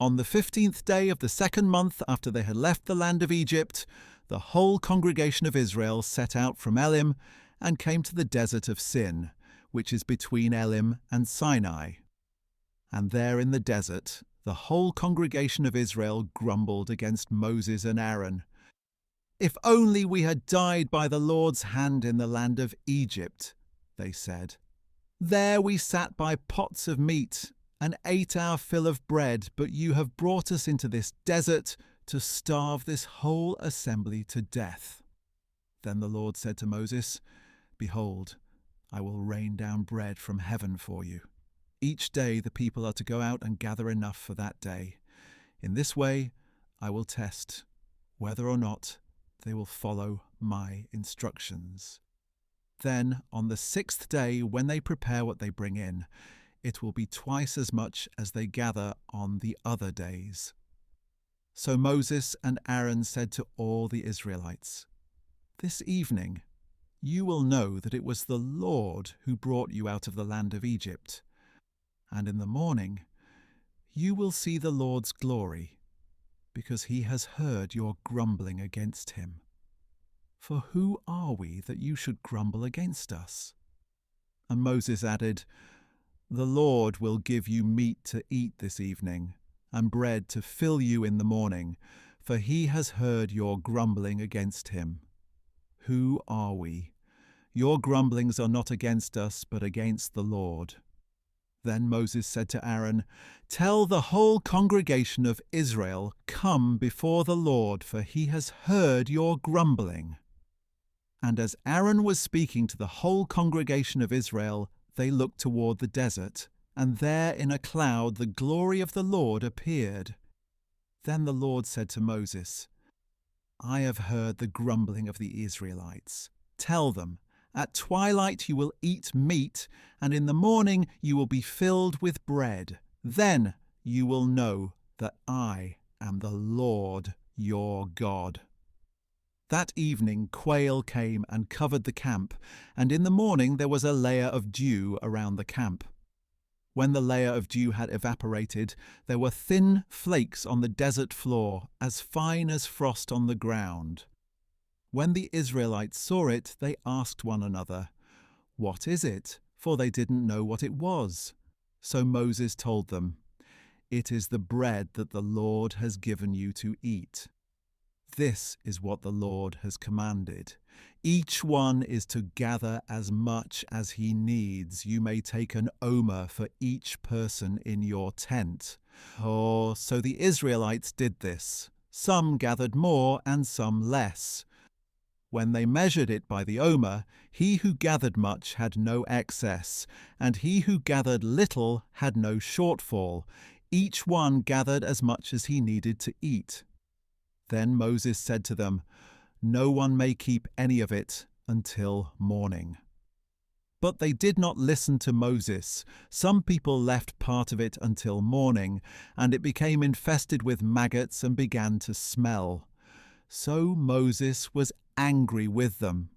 On the 15th day of the second month after they had left the land of Egypt, the whole congregation of Israel set out from Elim and came to the desert of Sin, which is between Elim and Sinai. And there in the desert, the whole congregation of Israel grumbled against Moses and Aaron. "If only we had died by the Lord's hand in the land of Egypt," they said. "There we sat by pots of meat and ate our fill of bread, but you have brought us into this desert to starve this whole assembly to death." Then the Lord said to Moses, "Behold, I will rain down bread from heaven for you. Each day the people are to go out and gather enough for that day. In this way I will test whether or not they will follow my instructions. Then on the 6th day, when they prepare what they bring in, it will be twice as much as they gather on the other days." So Moses and Aaron said to all the Israelites, "This evening you will know that it was the Lord who brought you out of the land of Egypt. And in the morning you will see the Lord's glory, because he has heard your grumbling against him. For who are we that you should grumble against us?" And Moses added, "The Lord will give you meat to eat this evening, and bread to fill you in the morning, for he has heard your grumbling against him. Who are we? Your grumblings are not against us, but against the Lord." Then Moses said to Aaron, "Tell the whole congregation of Israel, come before the Lord, for he has heard your grumbling." And as Aaron was speaking to the whole congregation of Israel, they looked toward the desert, and there in a cloud the glory of the Lord appeared. Then the Lord said to Moses, "I have heard the grumbling of the Israelites. Tell them, at twilight you will eat meat, and in the morning you will be filled with bread. Then you will know that I am the Lord your God." That evening quail came and covered the camp, and in the morning there was a layer of dew around the camp. When the layer of dew had evaporated, there were thin flakes on the desert floor, as fine as frost on the ground. When the Israelites saw it, they asked one another, "What is it?" For they didn't know what it was. So Moses told them, "It is the bread that the Lord has given you to eat. This is what the Lord has commanded. Each one is to gather as much as he needs. You may take an omer for each person in your tent." So the Israelites did this. Some gathered more and some less. When they measured it by the omer, he who gathered much had no excess, and he who gathered little had no shortfall. Each one gathered as much as he needed to eat. Then Moses said to them, "No one may keep any of it until morning." But they did not listen to Moses. Some people left part of it until morning, and it became infested with maggots and began to smell. So Moses was angry with them.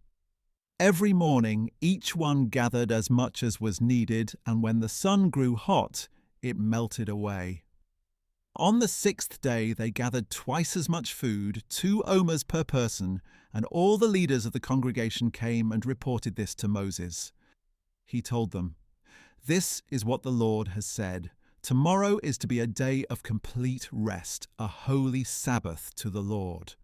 Every morning each one gathered as much as was needed, and when the sun grew hot, it melted away. On the 6th day they gathered twice as much food, 2 omers per person, and all the leaders of the congregation came and reported this to Moses. He told them, "This is what the Lord has said. Tomorrow is to be a day of complete rest, a holy Sabbath to the Lord.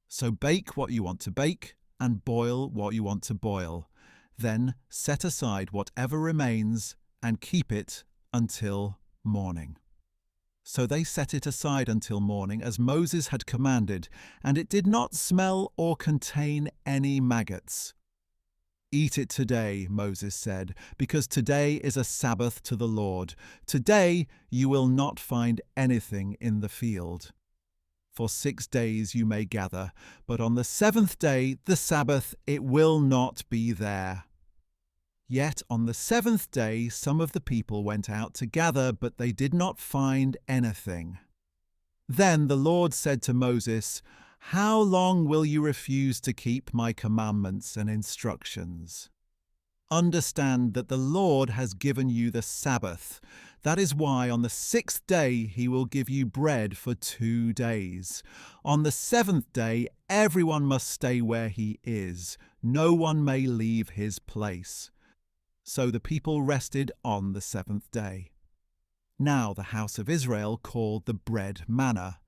So bake what you want to bake, and boil what you want to boil. Then set aside whatever remains, and keep it until morning." So they set it aside until morning, as Moses had commanded, and it did not smell or contain any maggots. "Eat it today," Moses said, "because today is a Sabbath to the Lord. Today you will not find anything in the field. For 6 days you may gather, but on the 7th day, the Sabbath, it will not be there." Yet on the 7th day some of the people went out to gather, but they did not find anything. Then the Lord said to Moses, "How long will you refuse to keep my commandments and instructions? Understand that the Lord has given you the Sabbath, That is why on the 6th day he will give you bread for 2 days. On the 7th day everyone must stay where he is. No one may leave his place." So the people rested on the 7th day. Now the house of Israel called the bread manna.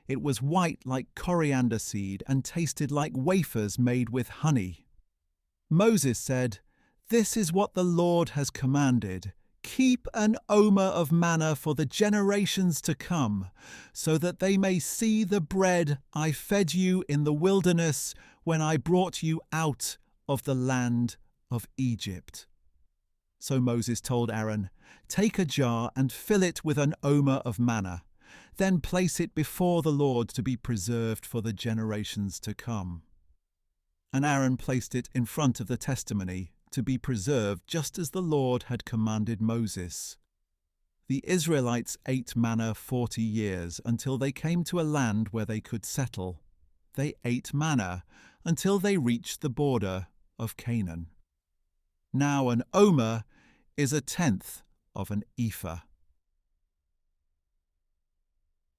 It was white like coriander seed and tasted like wafers made with honey. Moses said, "This is what the Lord has commanded. Keep an omer of manna for the generations to come, so that they may see the bread I fed you in the wilderness when I brought you out of the land of Egypt." So Moses told Aaron, "Take a jar and fill it with an omer of manna. Then place it before the Lord to be preserved for the generations to come." And Aaron placed it in front of the testimony to be preserved just as the Lord had commanded Moses. The Israelites ate manna 40 years until they came to a land where they could settle. They ate manna until they reached the border of Canaan. Now an omer is 1/10 of an ephah.